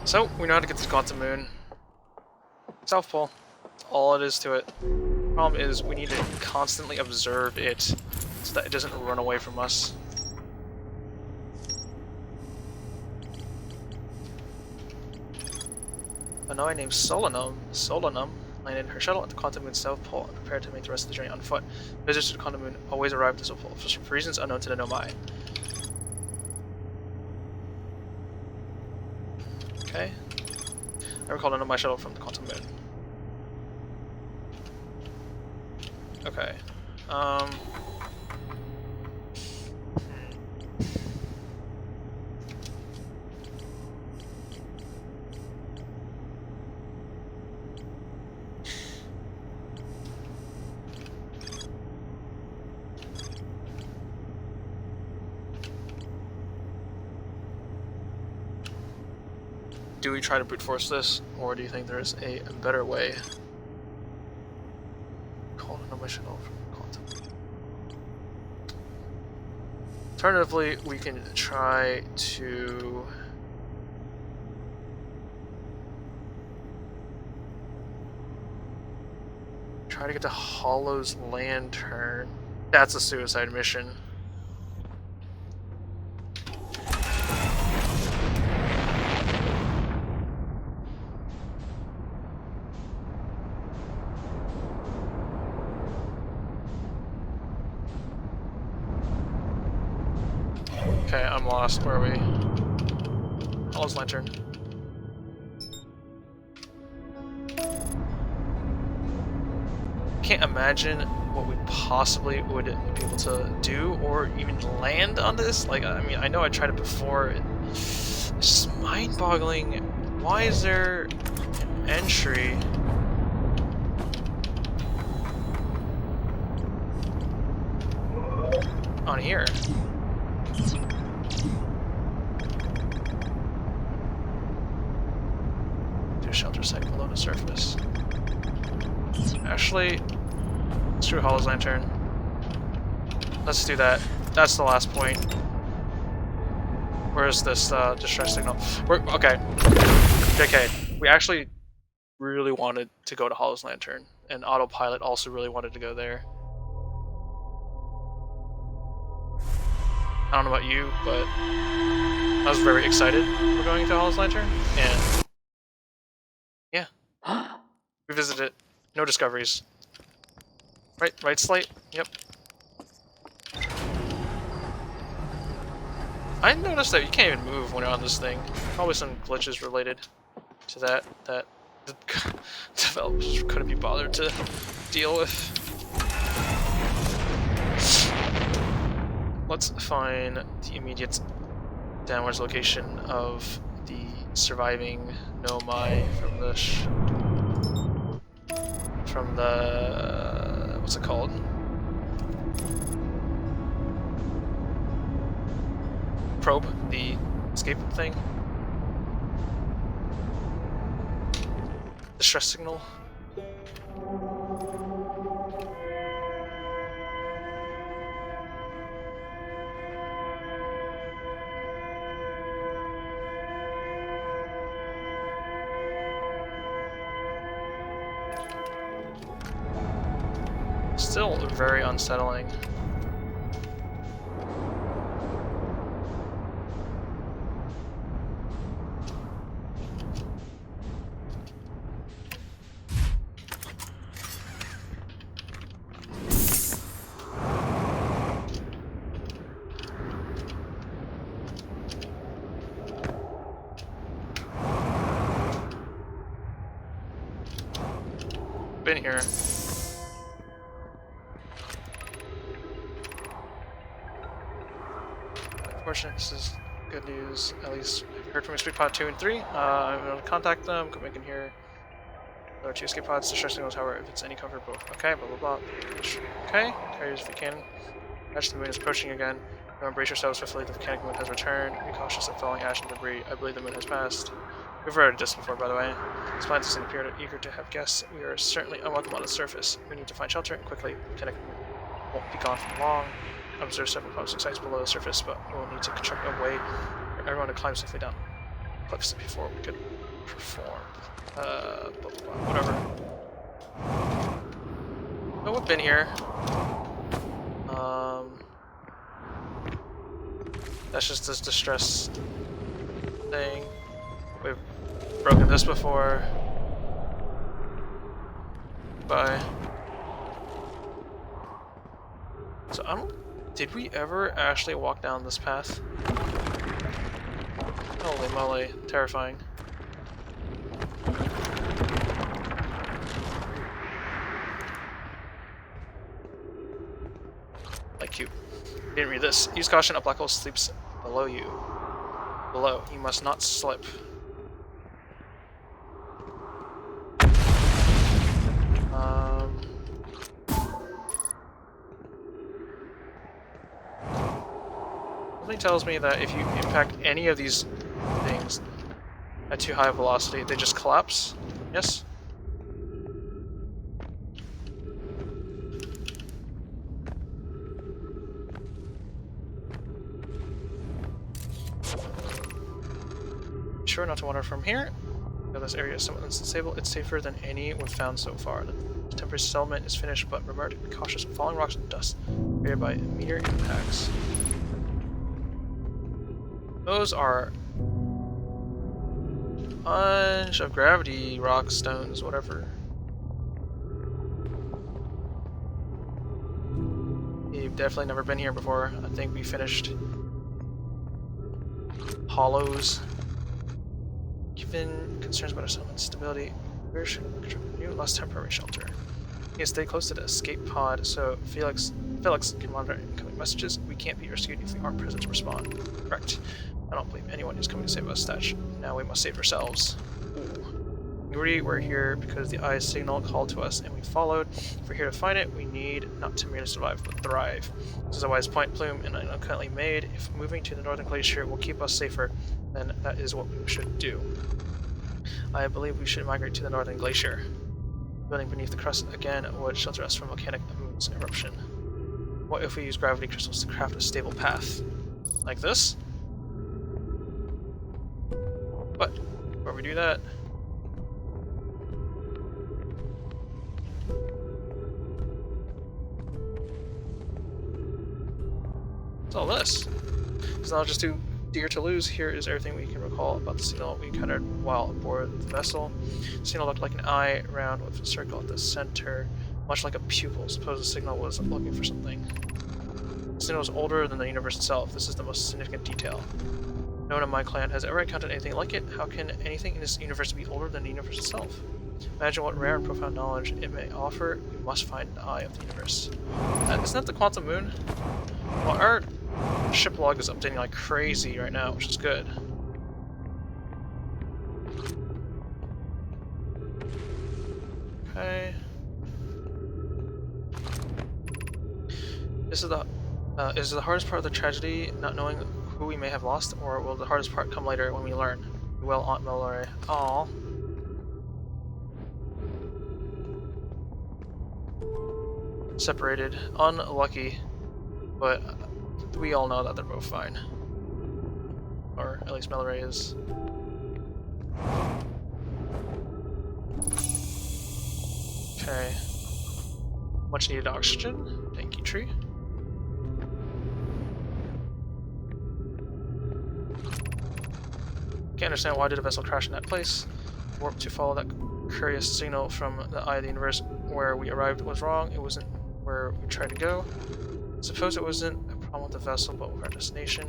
So, we know how to get to the quantum moon. South Pole. That's all it is to it. Problem is, we need to constantly observe it so that it doesn't run away from us. A Noi named Solanum landed her shuttle at the quantum moon's South Pole and prepared to make the rest of the journey on foot. Visitors to the quantum moon always arrive at the South Pole for reasons unknown to the Nomai. Okay. I recall the Nomai shuttle from the quantum moon. Okay. Do we try to brute force this, or do you think there's a better way? Call an omission from quantum. Alternatively, we can try to get to Hollow's Lantern. That's a suicide mission. Okay, I'm lost. Where are we? Hollow's Lantern. Can't imagine what we possibly would be able to do or even land on this. Like, I mean, I know I tried it before. It's just mind-boggling. Why is there an entry? On here? Do a shelter site below the surface. Actually, let's do Hollow's Lantern. Let's do that. That's the last point. Where's this distress signal? Okay. JK. We actually really wanted to go to Hollow's Lantern, and Autopilot also really wanted to go there. I don't know about you, but I was very excited for going to Hollow's Lantern, and yeah. We visited it. No discoveries. Right, Slate? Yep. I noticed that you can't even move when you're on this thing. Probably some glitches related to that the developers couldn't be bothered to deal with. Let's find the immediate downwards location of the surviving Nomai from the what's it called? Probe, the escape thing. Distress signal. Still very unsettling. Been here. Unfortunately, this is good news. At least I've heard from escape pod 2 and 3. I'm going to contact them. Come back in here. There are 2 escape pods. The stress signals, however, if it's any comfort, both. Okay, blah blah blah. Okay, carriers if you can. Ash the moon is approaching again. Now embrace yourselves swiftly. The volcanic moon has returned. Be cautious of falling ash and debris. I believe the moon has passed. We've heard of this before, by the way. These planets doesn't appear eager to have guests. We are certainly unwelcome on the surface. We need to find shelter and quickly. Mechanic won't be gone for long. Observe several promising sites below the surface, but we'll need to construct a way for everyone to climb safely down cliffs before we could perform. Blah, blah, blah, whatever. Oh, we've been here. That's just this distress thing. We've broken this before. Bye. So I don't. Did we ever actually walk down this path? Holy moly, terrifying. Like cute. Didn't read this. Use caution, a black hole sleeps below you. Below. You must not slip. Something tells me that if you impact any of these things at too high a velocity, they just collapse. Yes? Sure not to wander from here. Though this area is somewhat unstable, it's safer than any we've found so far. The temporary settlement is finished, but remember to be cautious of falling rocks and dust created by meteor impacts. Those are a bunch of gravity rock stones, whatever. We've definitely never been here before. I think we finished hollows. Given concerns about our settlement stability, where should we construct a new, less temporary shelter? We can stay close to the escape pod so Felix can monitor incoming messages. We can't be rescued if we aren't present to respond. Correct. I don't believe anyone is coming to save us, Thatch. Now we must save ourselves. Ooh. We were here because the eye's signal called to us and we followed. If we're here to find it, we need not to merely survive, but thrive. This is a wise point, Plume, and uncurrently made. If moving to the northern glacier will keep us safer, then that is what we should do. I believe we should migrate to the northern glacier. Building beneath the crust again would shelter us from volcanic moon's eruption. What if we use gravity crystals to craft a stable path? Like this? But before we do that, what's all this? It's not just too dear to lose. Here is everything we can recall about the signal we encountered while aboard the vessel. The signal looked like an eye, round with a circle at the center, much like a pupil. Suppose the signal was looking for something. The signal was older than the universe itself. This is the most significant detail. No one in my clan has ever encountered anything like it. How can anything in this universe be older than the universe itself? Imagine what rare and profound knowledge it may offer. We must find the eye of the universe. Isn't that the quantum moon? Well, our ship log is updating like crazy right now, which is good. Okay. This is the hardest part of the tragedy, not knowing who we may have lost, or will the hardest part come later when we learn? Well, Aunt Mallory. Aww. Separated. Unlucky. But we all know that they're both fine. Or at least Mallory is. Okay. Much needed oxygen. Thank you, tree. Can't understand why did a vessel crash in that place. Warp to follow that curious signal from the eye of the universe. Where we arrived was wrong. It wasn't where we tried to go. Suppose it wasn't a problem with the vessel, but with our destination.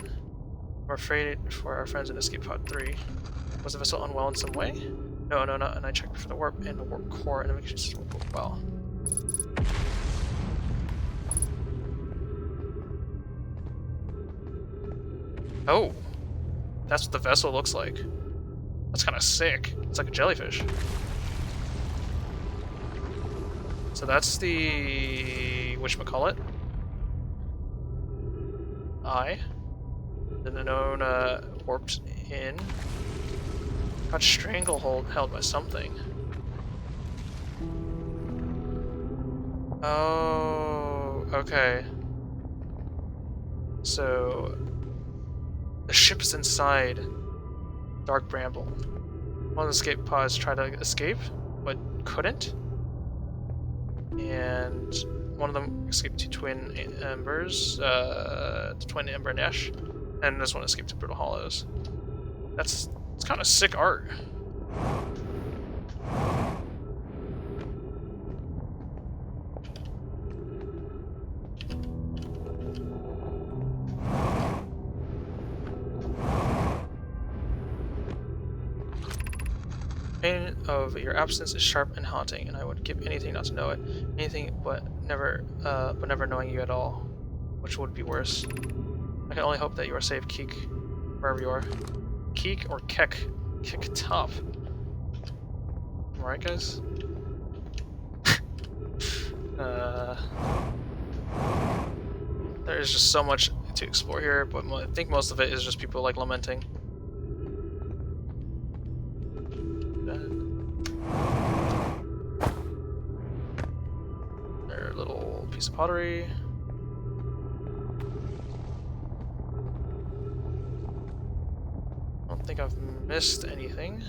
We're afraid for our friends in Escape Pod 3. Was the vessel unwell in some way? No, not. And I checked for the warp and the warp core, and the navigation system worked well. Oh, that's what the vessel looks like. That's kind of sick. It's like a jellyfish. So that's the whatchamacallit? Eye. Then the known warped in. Got stranglehold held by something. Oh, okay. So the ship is inside Dark Bramble. One of the escape pods tried to escape, but couldn't. And one of them escaped to Twin Embers, to Twin Ember and Ash, and this one escaped to Brittle Hollows. It's kind of sick art. Pain of your absence is sharp and haunting, and I would give anything not to know it. Anything but never knowing you at all. Which would be worse? I can only hope that you are safe, Keek, wherever you are. Keek or Kek? Kick top. Alright, guys? There is just so much to explore here, but I think most of it is just people like lamenting. Their little piece of pottery. I don't think I've missed anything.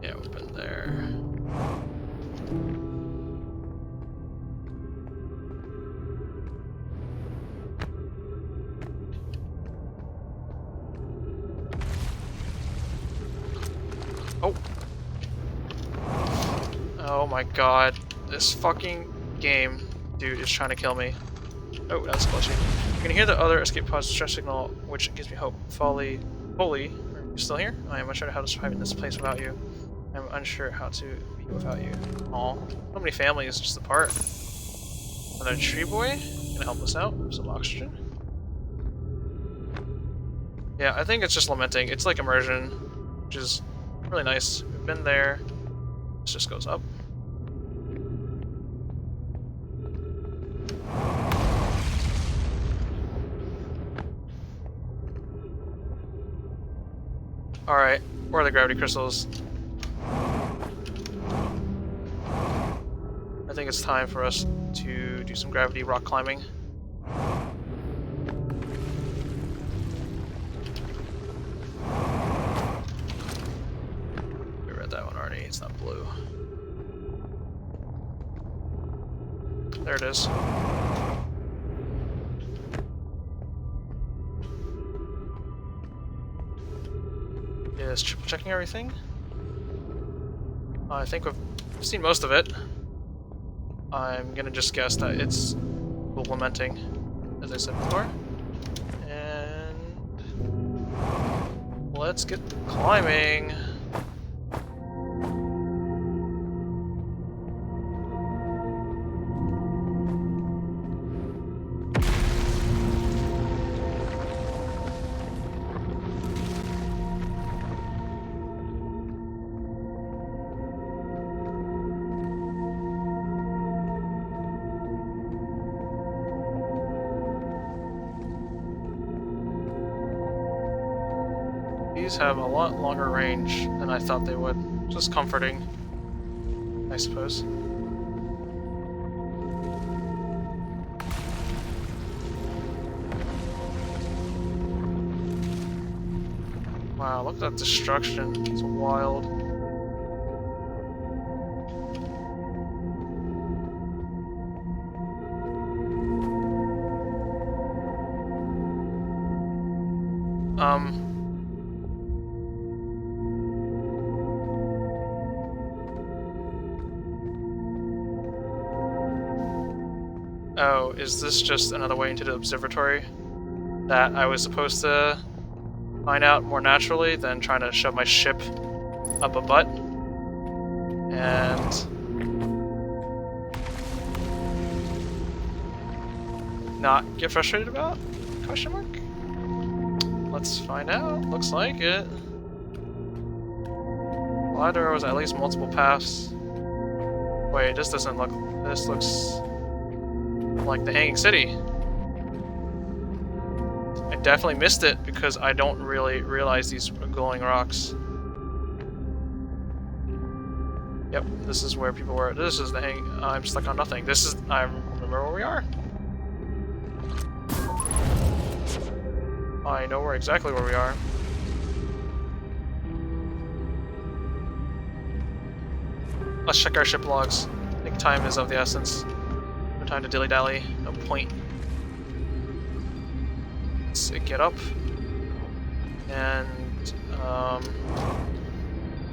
Yeah, we've been there. Oh! Oh my god. This fucking game, dude, is trying to kill me. Oh, that's glitchy. You can hear the other escape pod's distress signal, which gives me hope. Folly, are you still here? I am unsure how to survive in this place without you. I am unsure how to be without you. Aw, so many families just apart. Another tree boy? Gonna help us out? Some oxygen? Yeah, I think it's just lamenting. It's like immersion, which is really nice. We've been there. This just goes up. Alright, where are the gravity crystals? I think it's time for us to do some gravity rock climbing. We read that one already, it's not blue. There it is. Is triple checking everything? I think we've seen most of it. I'm gonna just guess that it's lamenting, as I said before. And let's get climbing. These have a lot longer range than I thought they would. Just comforting, I suppose. Wow, look at that destruction. It's wild. Oh, is this just another way into the observatory that I was supposed to find out more naturally than trying to shove my ship up a butt? And not get frustrated about? Question mark? Let's find out. Looks like it. Why there was at least multiple paths. Wait, this doesn't look... This looks like the Hanging City. I definitely missed it because I don't really realize these glowing rocks. Yep, this is where people were. This is the hang. I'm stuck on nothing. This is. I remember where we are. I know exactly where we are. Let's check our ship logs. I think time is of the essence. No time to dilly-dally. No point. Let's get up. And oh,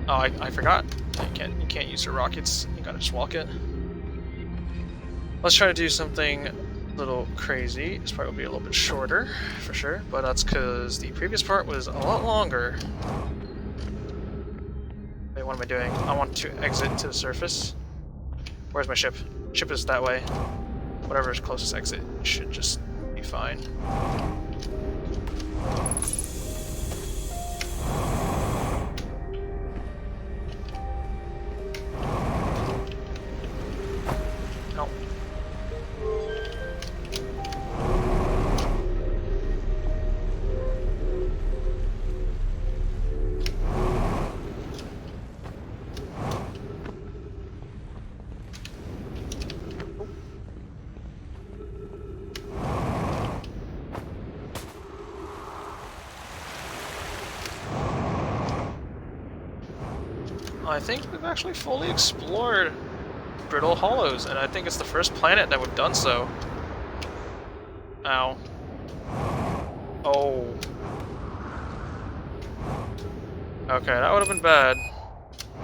I forgot. You can't use your rockets. You gotta just walk it. Let's try to do something a little crazy. This part will be a little bit shorter, for sure, but that's because the previous part was a lot longer. Wait, what am I doing? I want to exit to the surface. Where's my ship? Ship is that way. Whatever's closest exit should just be fine. I think we've actually fully explored Brittle Hollows, and I think it's the first planet that we've done so. Ow. Oh. Okay, that would have been bad.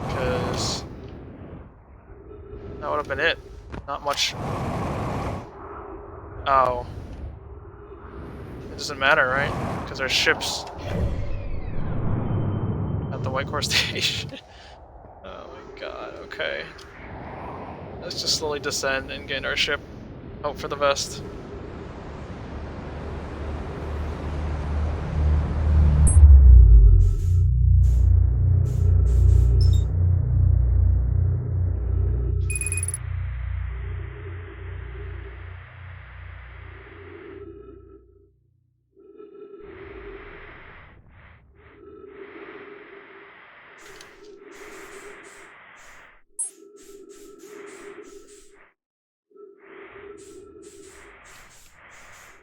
Because that would have been it. Not much. Oh. It doesn't matter, right? Because there's ships at the White Core Station. Oh my god, okay. Let's just slowly descend and get our ship. Hope for the best.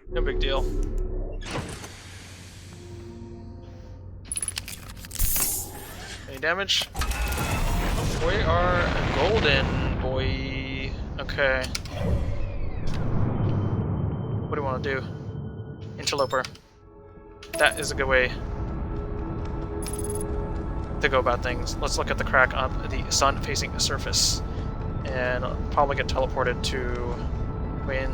No big deal. Any damage? We are golden, boy. Okay. What do you want to do? Interloper. That is a good way to go about things. Let's look at the crack on the sun-facing surface. And I'll probably get teleported to when...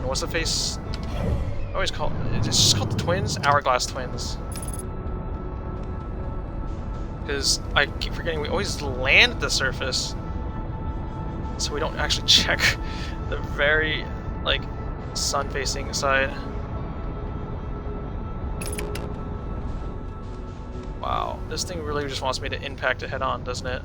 What's the face? I always call it's just called the twins? Hourglass twins. Because I keep forgetting we always land at the surface. So we don't actually check the very, like, sun-facing side. Wow, this thing really just wants me to impact it head-on, doesn't it?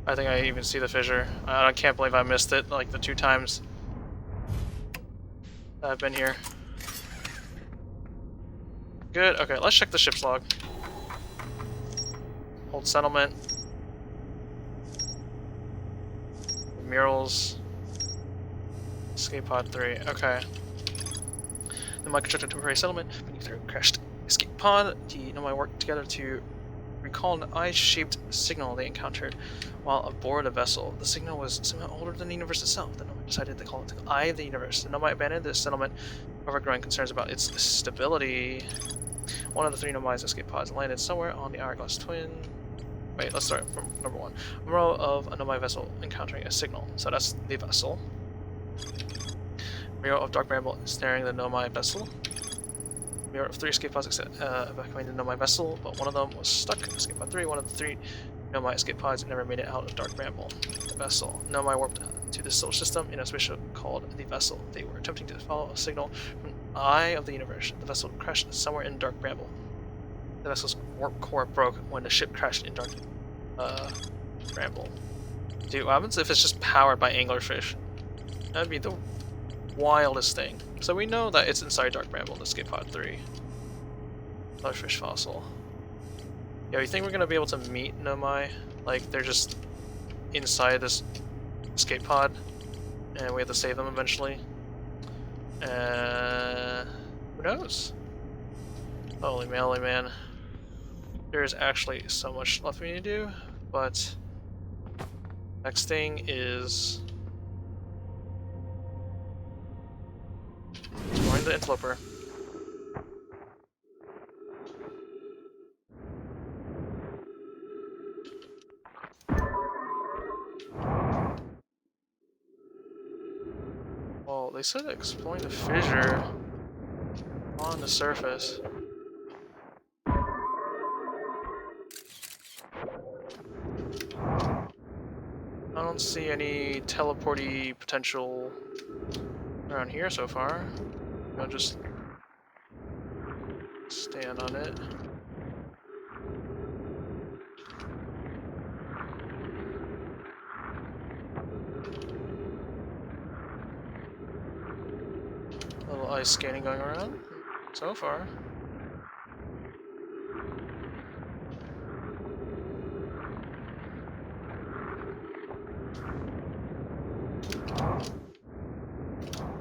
I think I even see the fissure. I can't believe I missed it, like, the 2 times that I've been here. Good, okay, let's check the ship's log. Old settlement. Murals. Escape pod 3, okay. The mine constructed a temporary settlement beneath their crashed escape pod. The Nomai worked together to recall an eye-shaped signal they encountered while aboard a vessel. The signal was somehow older than the universe itself. The Nomai decided to call it the Eye of the Universe. The Nomai abandoned the settlement over growing concerns about its stability. One of the 3 Nomai's escape pods landed somewhere on the Hourglass Twin. Wait, let's start from number 1. A row of a Nomai vessel encountering a signal. So that's the vessel. Mirror of Dark Bramble snaring the Nomai vessel. Mirror of 3 escape pods evacuating the Nomai vessel, but one of them was stuck. Escape pod 3, one of the 3 Nomai escape pods never made it out of Dark Bramble. The vessel. Nomai warped to the solar system in a spaceship called the Vessel. They were attempting to follow a signal from the Eye of the Universe. The vessel crashed somewhere in Dark Bramble. The vessel's warp core broke when the ship crashed in Dark Bramble. Dude, what happens if it's just powered by anglerfish? That'd be the wildest thing. So we know that it's inside Dark Bramble in Escape Pod 3. Anglerfish fossil. Yeah, you think we're gonna be able to meet Nomai? Like, they're just inside this escape pod, and we have to save them eventually? Who knows? Holy moly, man. There's actually so much left for me to do, but next thing is exploring the interloper. Well, they said exploring the fissure on the surface. I don't see any teleporty potential around here so far. I'll just stand on it. A little ice scanning going around so far.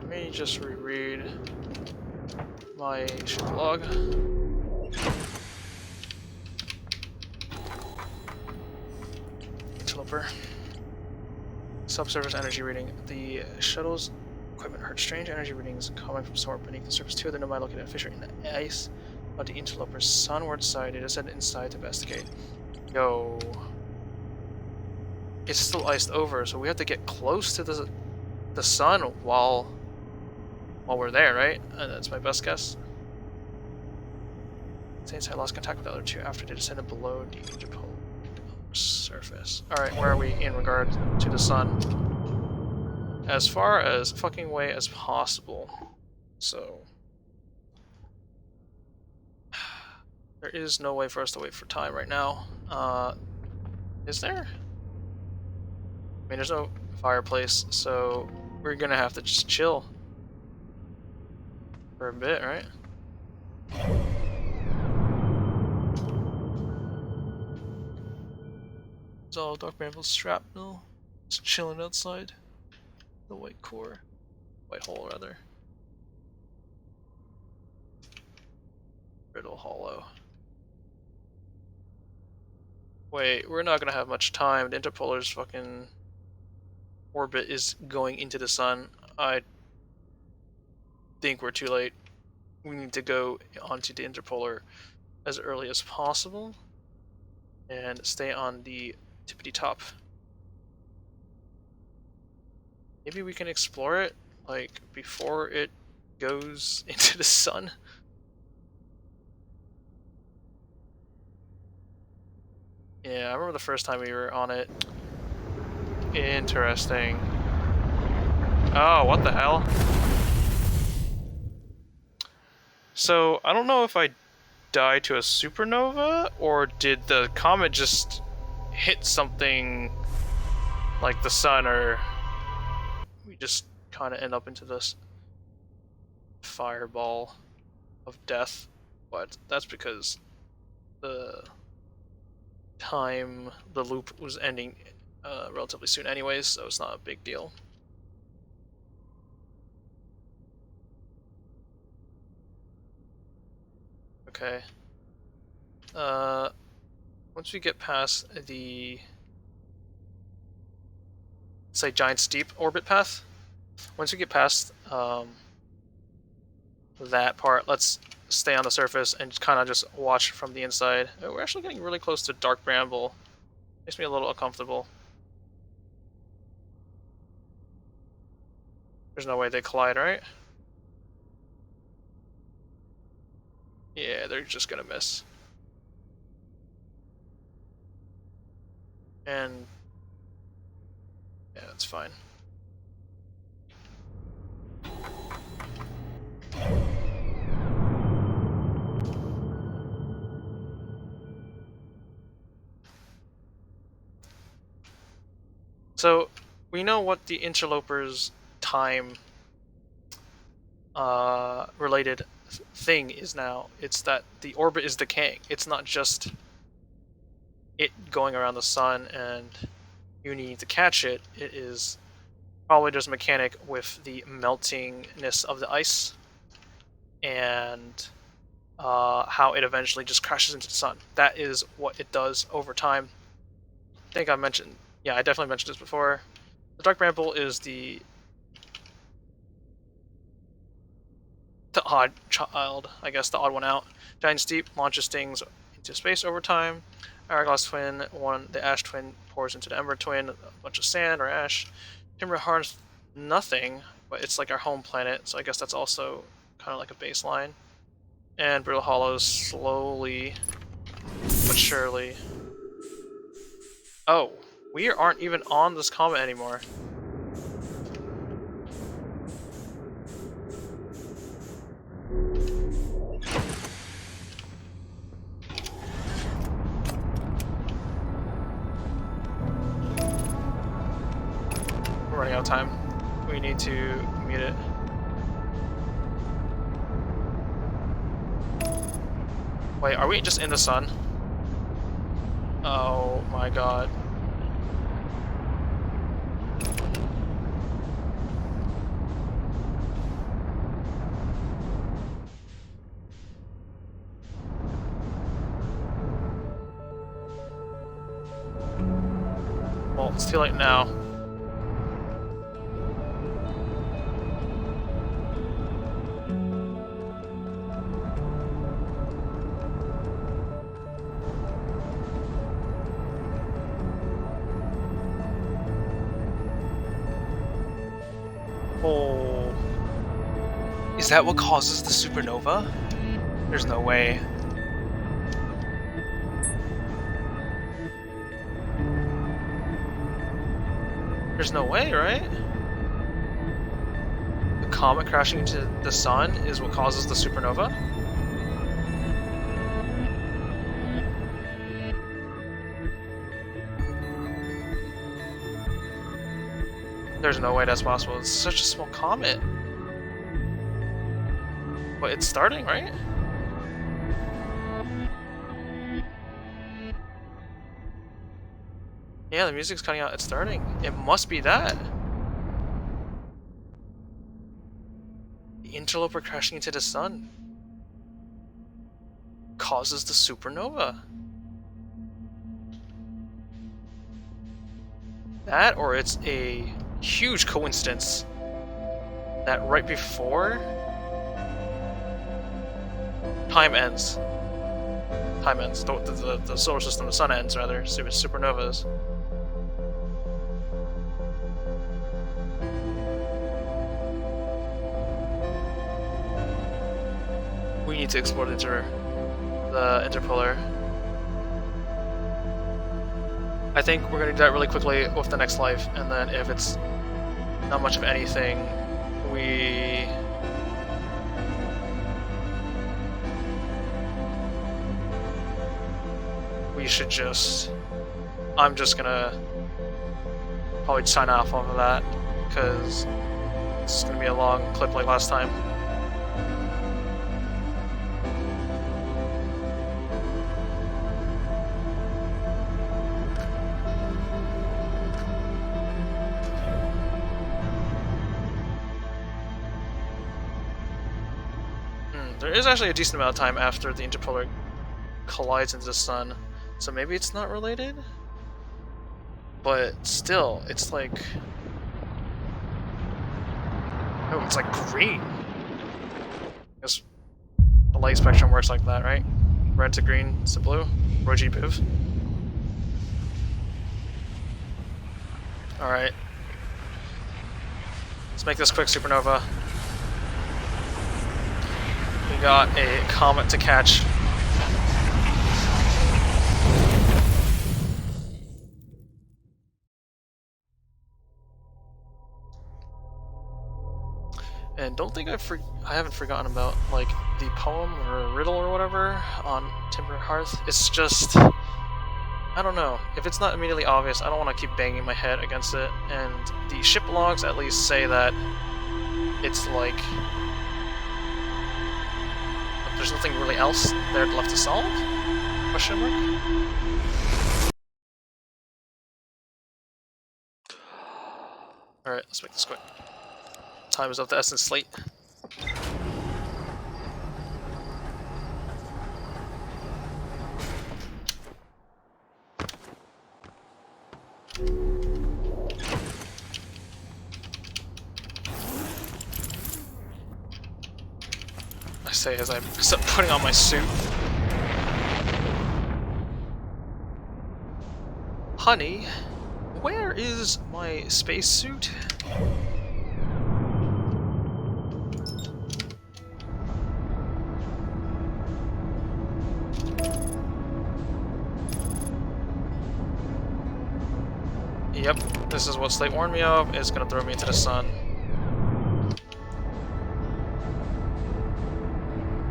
Let me just reread my ship log. Interloper. Subsurface energy reading. The shuttle's equipment heard strange energy readings coming from somewhere beneath the surface. 2 of the Nomai located a fissure in the ice on the interloper's sunward side. They descended inside to investigate. Yo. It's still iced over, so we have to get close to the sun while we're there, right? That's my best guess. Saints had lost contact with the other 2 after they descended below the interpolar surface. Alright, where are we in regard to the sun? As far as fucking away as possible. So there is no way for us to wait for time right now. Is there? I mean, there's no fireplace, so we're gonna have to just chill for a bit, right? It's all Dark Bramble shrapnel. Just chilling outside the white core. White hole, rather. Brittle hollow. Wait, we're not gonna have much time. The interpolar's fucking orbit is going into the sun. I think we're too late. We need to go onto the interpolar as early as possible and stay on the tippity top. Maybe we can explore it, like, before it goes into the sun? Yeah, I remember the first time we were on it. Interesting. Oh, what the hell? So, I don't know if I died to a supernova, or did the comet just hit something like the sun, or we just kind of end up into this fireball of death. But that's because the loop was ending relatively soon anyways, so it's not a big deal. Okay. Let's once we get past the, say, giant steep orbit path, once we get past that part, let's stay on the surface and kind of just watch from the inside. Oh, we're actually getting really close to dark bramble. Makes me a little uncomfortable. There's no way they collide, right? Yeah, they're just gonna miss. And yeah, that's fine. So we know what the interloper's time related thing is now. It's that the orbit is decaying. It's not just it going around the sun and you need to catch it. It is probably just a mechanic with the meltingness of the ice and how it eventually just crashes into the sun. That is what it does over time. I think I mentioned, yeah, I definitely mentioned this before. The Dark Bramble is the odd child, I guess, the odd one out. Giant Steep launches things into space over time. Hourglass Twin, the Ash Twin pours into the Ember Twin, a bunch of sand or ash. Timber Hearth, nothing, but it's like our home planet, so I guess that's also kind of like a baseline. And Brittle Hollows slowly but surely. Oh, we aren't even on this comet anymore. We're running out of time. We need to mute it. Wait, are we just in the sun? Oh my god. Well, it's too late now. Oh. Is that what causes the supernova? There's no way. There's no way, right? The comet crashing into the sun is what causes the supernova? There's no way that's possible. It's such a small comet. But it's starting, right? Yeah, the music's cutting out. It's starting. It must be that. The interloper crashing into the sun causes the supernova. That, or it's a huge coincidence that right before time ends. Time ends. The solar system, the sun ends, rather. Supernovas. We need to explore the interpolar. I think we're gonna do that really quickly with the next life, and then if it's not much of anything, we should just. I'm just gonna probably sign off of that because it's gonna be a long clip like last time. There is actually a decent amount of time after the interpolar collides into the sun. So maybe it's not related? But still, it's like... Oh, it's like green. I guess the light spectrum works like that, right? Red to green to blue. Roji Biv. Alright. Let's make this quick, supernova. We got a comet to catch. And don't think I haven't forgotten about like the poem or riddle or whatever on Timber Hearth. It's just, I don't know. If it's not immediately obvious, I don't want to keep banging my head against it. And the ship logs at least say that it's like there's nothing really else there left to solve? Question mark. All right, let's make this quick. Time is of the essence, slate. I say as I start putting on my suit. Honey, where is my spacesuit? Yep, this is what Slate warned me of. It's gonna throw me into the sun.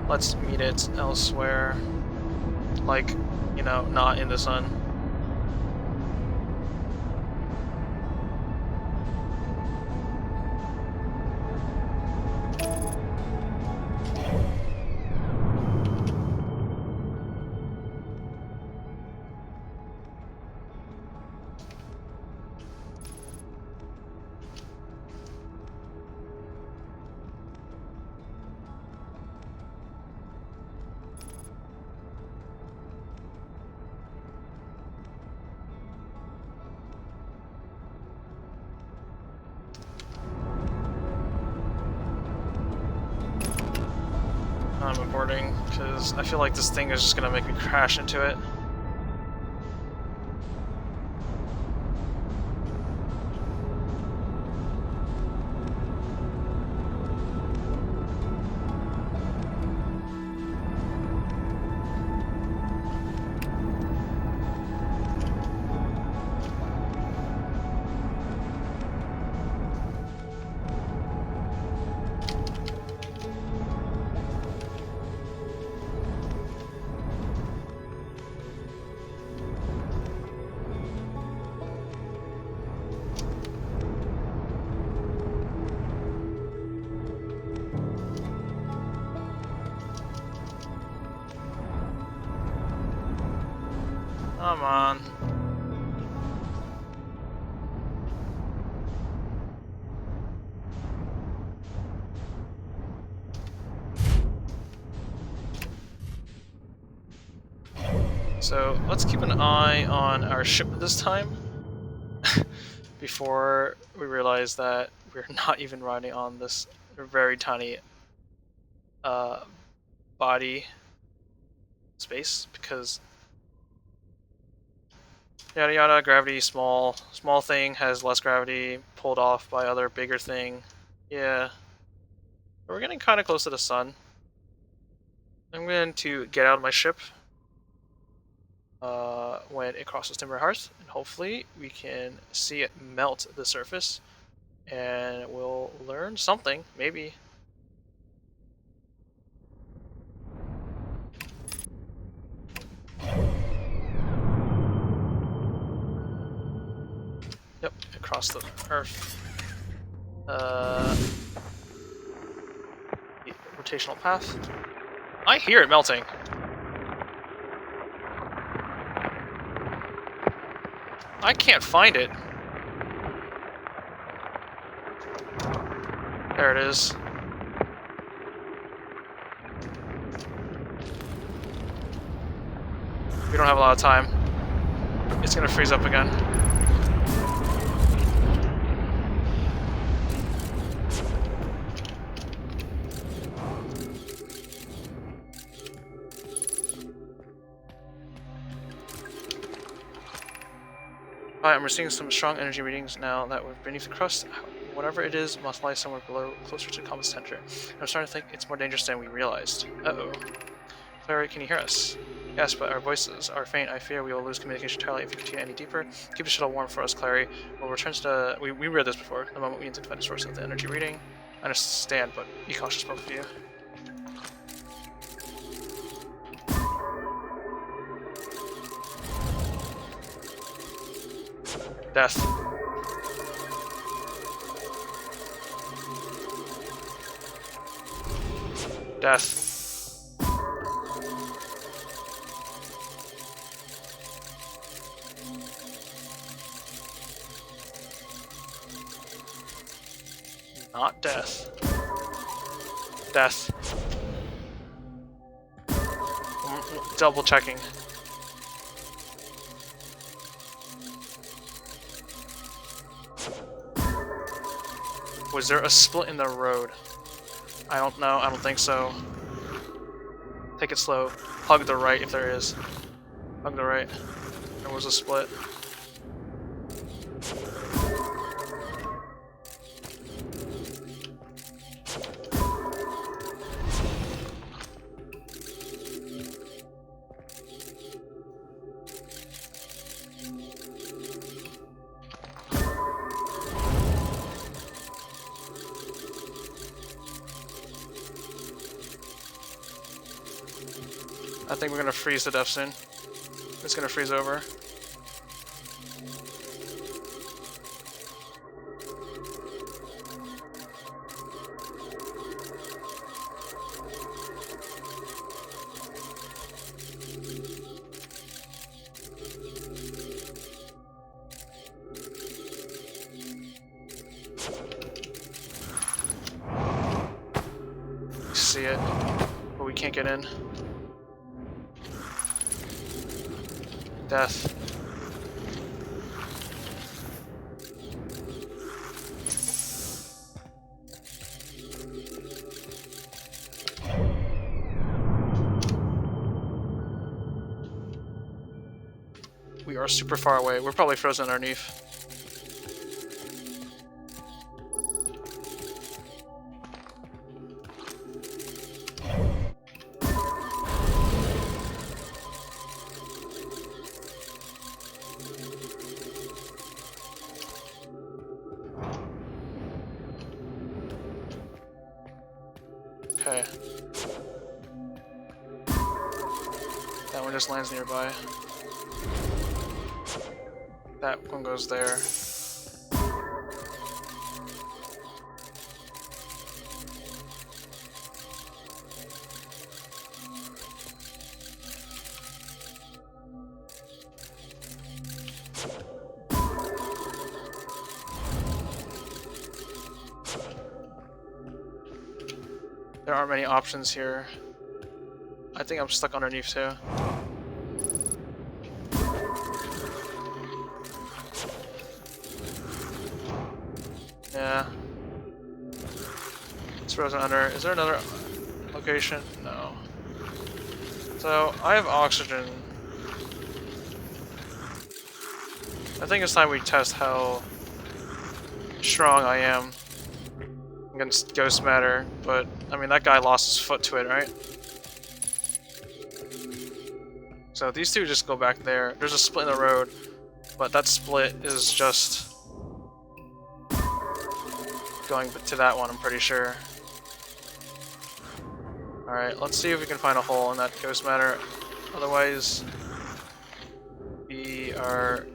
Let's meet it elsewhere. Like, you know, not in the sun. I'm aborting, because I feel like this thing is just gonna make me crash into it. Come on. So let's keep an eye on our ship this time before we realize that we're not even riding on this very tiny body space, because yada yada, gravity small thing has less gravity, pulled off by other bigger thing. Yeah. We're getting kind of close to the sun. I'm going to get out of my ship when it crosses Timber Hearth, and hopefully we can see it melt the surface, and we'll learn something, maybe. Yep, across the Earth. The rotational path. I hear it melting. I can't find it. There it is. We don't have a lot of time. It's gonna freeze up again. Alright, I'm receiving some strong energy readings now that we're beneath the crust. Whatever it is must lie somewhere below, closer to the compass center. I'm starting to think it's more dangerous than we realized. Uh-oh. Clary, can you hear us? Yes, but our voices are faint. I fear we will lose communication entirely if we continue any deeper. Keep the shuttle warm for us, Clary. We'll return to the... We read this before. The moment we identify the source of the energy reading. I understand, but be cautious, both of you. Death. Death. Not death. Death. Double checking. Was there a split in the road? I don't know. I don't think so. Take it slow. Hug the right if there is. Hug the right. There was a split. I think we're gonna freeze to death soon. It's gonna freeze over. We see it, but we can't get in. Death. We are super far away. We're probably frozen underneath. Okay. That one just lands nearby. That one goes there. There aren't many options here. I think I'm stuck underneath too. Yeah. It's frozen under. Is there another location? No. So, I have oxygen. I think it's time we test how strong I am against ghost matter, but I mean that guy lost his foot to it, right? So these two just go back there. There's a split in the road, but that split is just going to that one, I'm pretty sure. Alright, let's see if we can find a hole in that ghost matter. Otherwise, we are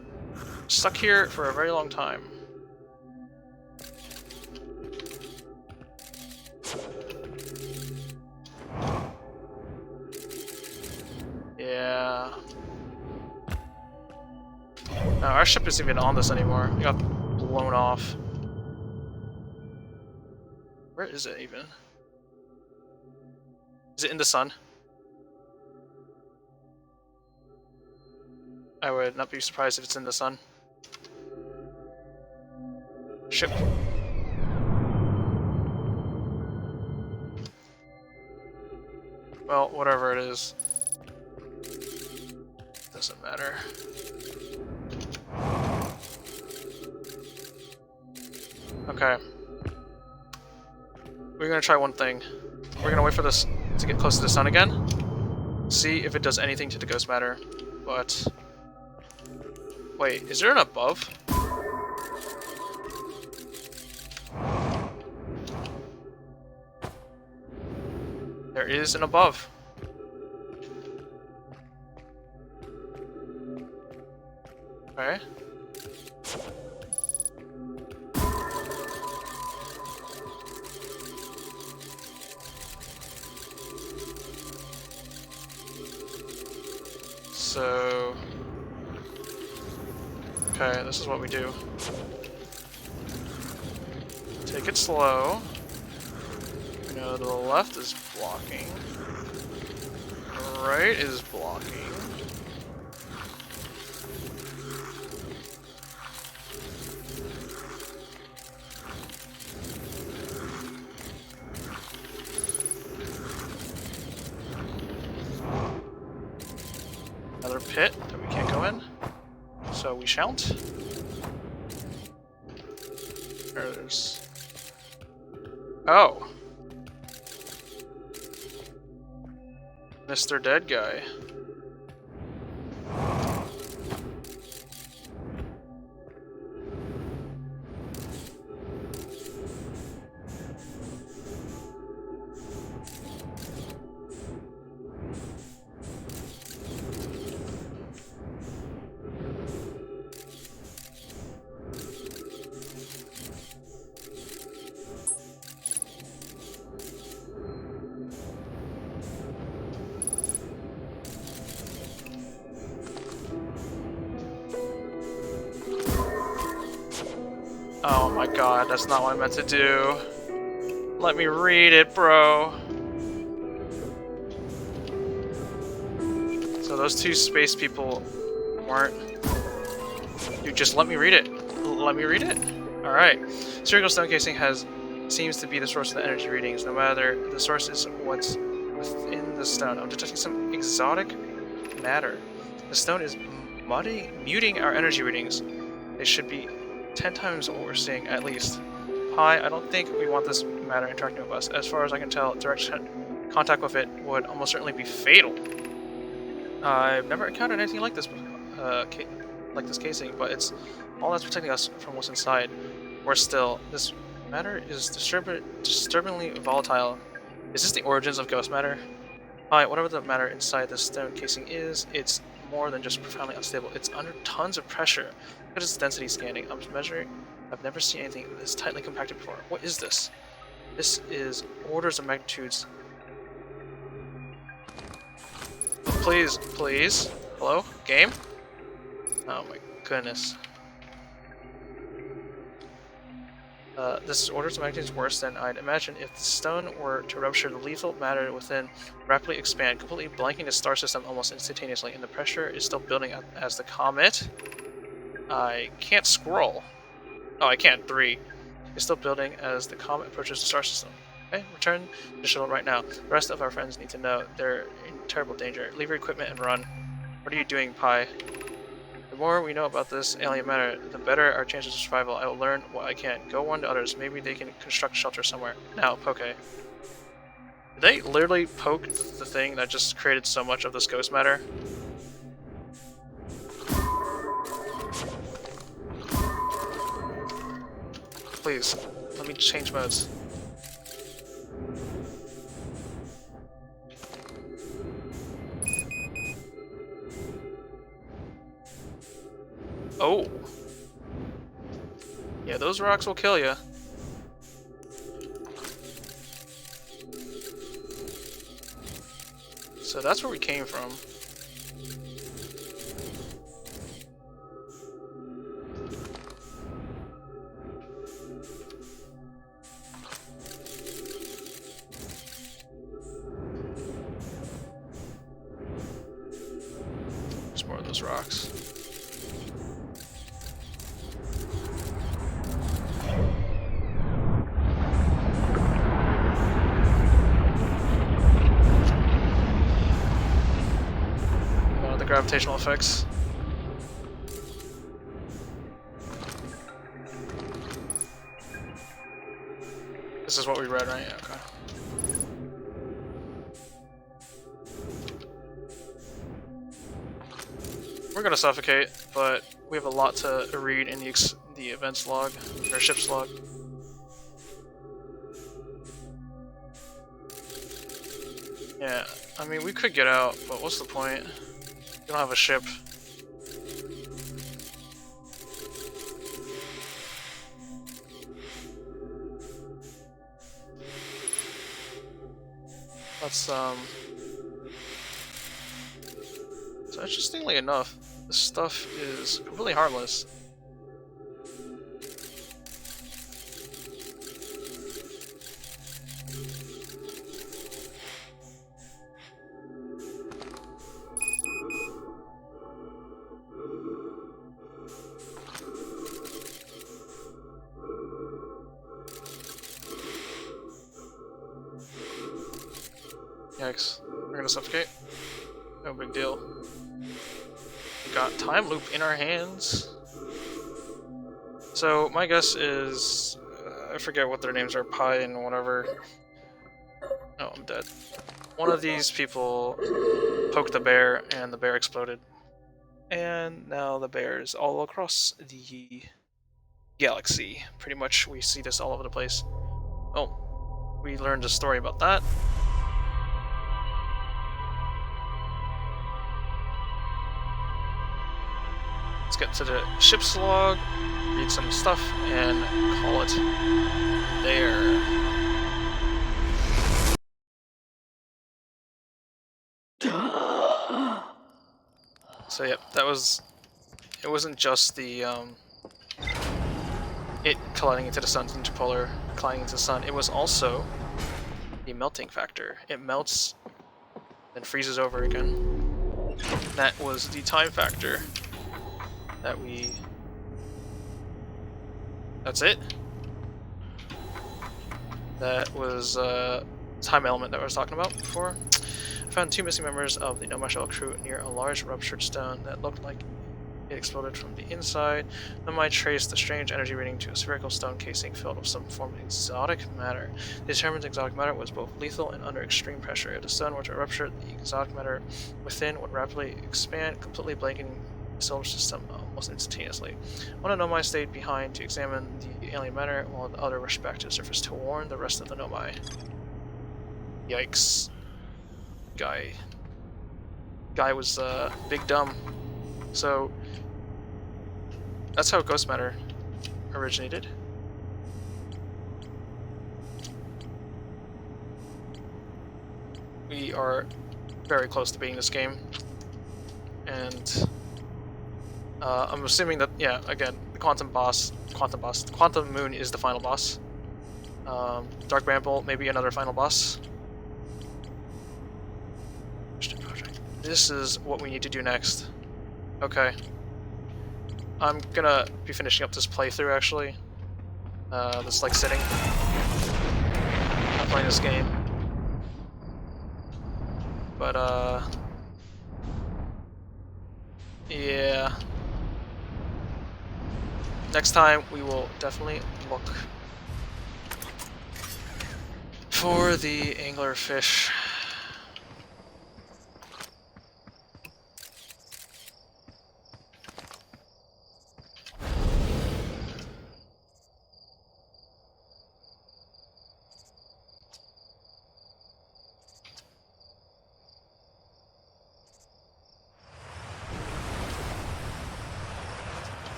stuck here for a very long time. Yeah. No, our ship isn't even on this anymore. We got blown off. Where is it even? Is it in the sun? I would not be surprised if it's in the sun. Ship. Well, whatever it is. Doesn't matter. Okay. We're gonna try one thing. We're gonna wait for this to get close to the sun again. See if it does anything to the ghost matter. But... wait, is there an above? There is an above. Okay. So... okay, this is what we do. Take it slow. We know the left is blocking. The right is blocking. Another pit that we can't go in. So we shan't. There's... oh! Mr. Dead Guy. Oh my god, that's not what I meant to do. Let me read it, bro. So those two space people weren't... dude, just let me read it. Let me read it? Alright. Spherical stone casing seems to be the source of the energy readings. No matter the source is what's within the stone. I'm detecting some exotic matter. The stone is muting our energy readings. They should be 10 times what we're seeing, at least. Hi, I don't think we want this matter interacting with us. As far as I can tell, direct contact with it would almost certainly be fatal. I've never encountered anything like this casing, but it's all that's protecting us from what's inside. Worse still, this matter is disturbingly volatile. Is this the origins of ghost matter? Hi, whatever the matter inside this stone casing is, it's more than just profoundly unstable. It's under tons of pressure. Look at its density scanning. I'm measuring. I've never seen anything this tightly compacted before. What is this? This is orders of magnitudes. Please, please. Hello? Game? Oh my goodness. This is orders of magnitudes worse than I'd imagine. If the stone were to rupture, the lethal matter within rapidly expand, completely blanking the star system almost instantaneously, and the pressure is still building up as the comet. I can't scroll. Oh, I can't. 3. It's still building as the comet approaches the star system. Okay, return to the shuttle right now. The rest of our friends need to know they're in terrible danger. Leave your equipment and run. What are you doing, Pi? The more we know about this alien matter, the better our chances of survival. I will learn what I can. Go warn to others. Maybe they can construct shelter somewhere. Now, Poke. Did they literally poke the thing that just created so much of this ghost matter? Please, let me change modes. Oh. Yeah, those rocks will kill you. So that's where we came from. There's more of those rocks. the gravitational effects. This is what we read, right? Okay. We're gonna suffocate, but we have a lot to read in the events log, or ship's log. Yeah, I mean, we could get out, but what's the point? We don't have a ship. Let's, so interestingly enough, this stuff is completely harmless. Yikes. We're gonna suffocate. No big deal. We got time loop in our hands. So my guess is, I forget what their names are, Pi and whatever. Oh, I'm dead. One of these people poked the bear and the bear exploded. And now the bear is all across the galaxy. Pretty much we see this all over the place. Oh, we learned a story about that. Let's get to the ship's log, read some stuff, and call it there. So yep, that was... It wasn't just the, it colliding into the sun's interpolar, colliding into the sun. It was also the melting factor. It melts, then freezes over again. That was the time factor that we... That's it? That was time element that I was talking about before. I found 2 missing members of the Nomad shuttle crew near a large ruptured stone that looked like it exploded from the inside. Nomad traced the strange energy reading to a spherical stone casing filled with some form of exotic matter. They determined exotic matter was both lethal and under extreme pressure. If the stone were to rupture, the exotic matter within would rapidly expand, completely blanketing the solar system almost instantaneously. One of the Nomai stayed behind to examine the alien matter, while the other rushed back to the surface to warn the rest of the Nomai. Yikes. Guy was big dumb. So that's how ghost matter originated. We are very close to beating this game, and I'm assuming that, yeah, again, the quantum moon is the final boss. Dark Bramble, maybe another final boss. This is what we need to do next. Okay. I'm gonna be finishing up this playthrough, actually. This, like, sitting. Not playing this game. But, yeah. Next time, we will definitely look for the anglerfish.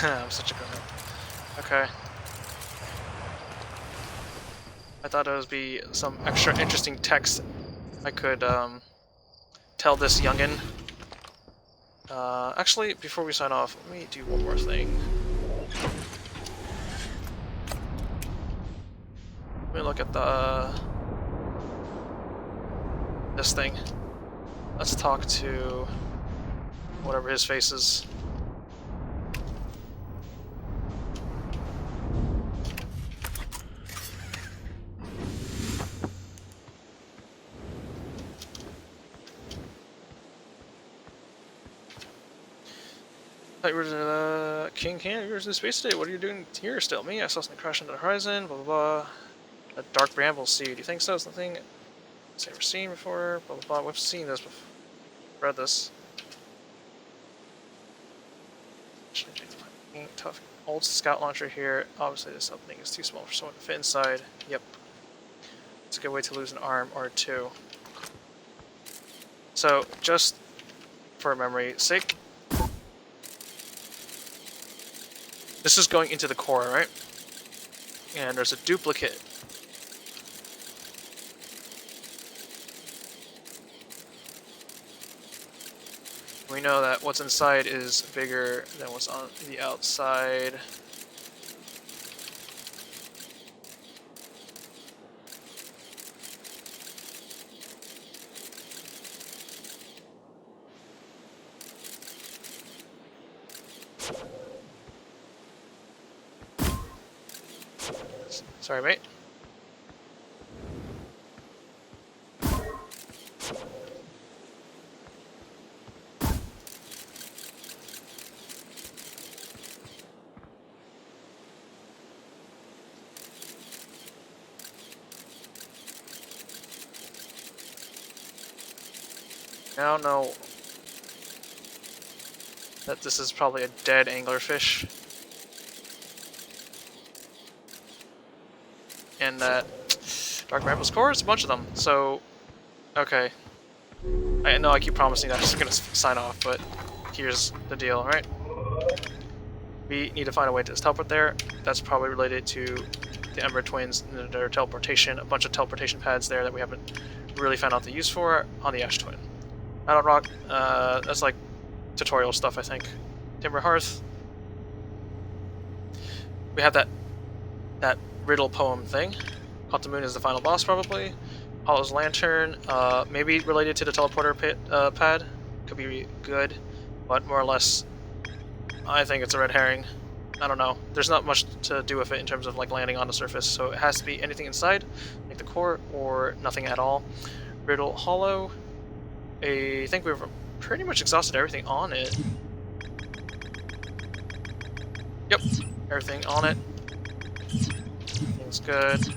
I'm such a grown-up. Okay. I thought it would be some extra interesting text I could tell this youngin. Actually, before we sign off, let me do one more thing. Let me look at this thing. Let's talk to whatever his face is. Thought you were the King Can. You were in space today. What are you doing here still? Me? I saw something crash into the horizon. Blah blah blah. A dark bramble seed. Do you think so? Something I've never seen before. Blah blah blah. We've seen this before. Read this. Tough. Old scout launcher here. Obviously, this opening is too small for someone to fit inside. Yep. It's a good way to lose an arm or two. So, just for memory's sake, this is going into the core, right? And there's a duplicate. We know that what's inside is bigger than what's on the outside. Sorry, mate. Now know that this is probably a dead anglerfish. And that Dark Bramble's core is a bunch of them, so okay. I know I keep promising that I'm just gonna sign off, but here's the deal, right? We need to find a way to teleport there. That's probably related to the Ember Twins and their teleportation, a bunch of teleportation pads there that we haven't really found out the use for on the Ash Twin. Battle Rock, that's like tutorial stuff, I think. Timber Hearth. We have that riddle poem thing. Quantum Moon is the final boss, probably. Hollow's Lantern, maybe related to the teleporter pad. Could be good, but more or less, I think it's a red herring. I don't know. There's not much to do with it in terms of like landing on the surface, so it has to be anything inside, like the core, or nothing at all. Brittle Hollow. I think we've pretty much exhausted everything on it. Yep, everything on it. Everything's good.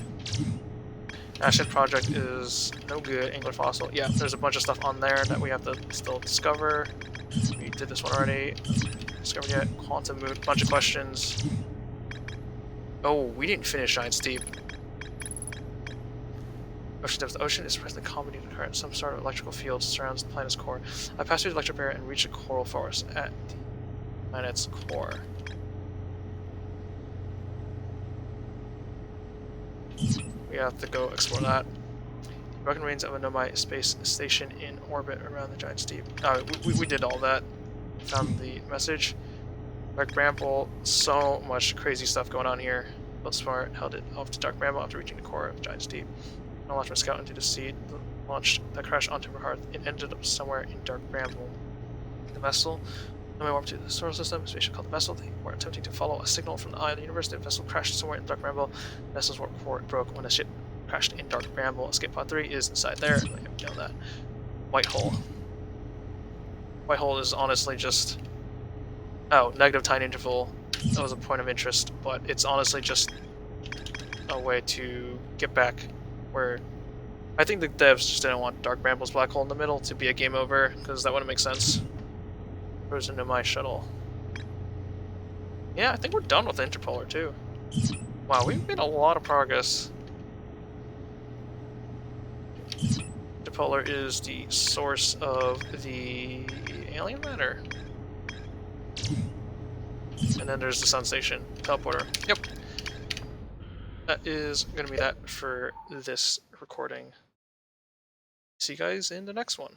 Ashen Project is no good. Angler Fossil. Yeah, there's a bunch of stuff on there that we have to still discover. We did this one already. Discovered yet. Quantum Moon. Bunch of questions. Oh, we didn't finish Giant's Deep. Ocean depth. The ocean is presently combined with current. Some sort of electrical field surrounds the planet's core. I passed through the electric barrier and reached a coral forest at the planet's core. We have to go explore that. Broken remains of a Nomai space station in orbit around the Giant's Deep. We did all that. Found the message. Dark Bramble, so much crazy stuff going on here. Both Smart held it off to Dark Bramble after reaching the core of the Giant's Deep. I launched my scout into the seed, launched that crashed onto her hearth. It ended up somewhere in Dark Bramble. The vessel. Then we warped to the solar system, a spaceship called the Vessel. They were attempting to follow a signal from the eye of the universe. The vessel crashed somewhere in Dark Bramble. The vessel's warp core broke when the ship crashed in Dark Bramble. Escape pod 3 is inside there. You know that. White hole. White hole is honestly just... Oh, negative time interval. That was a point of interest, but it's honestly just a way to get back where... I think the devs just didn't want Dark Bramble's black hole in the middle to be a game over, because that wouldn't make sense. Goes into my shuttle. Yeah, I think we're done with Interpolar too. Wow, we've made a lot of progress. Interpolar is the source of the alien matter. And then there's the Sun Station teleporter. Yep. That is going to be that for this recording. See you guys in the next one.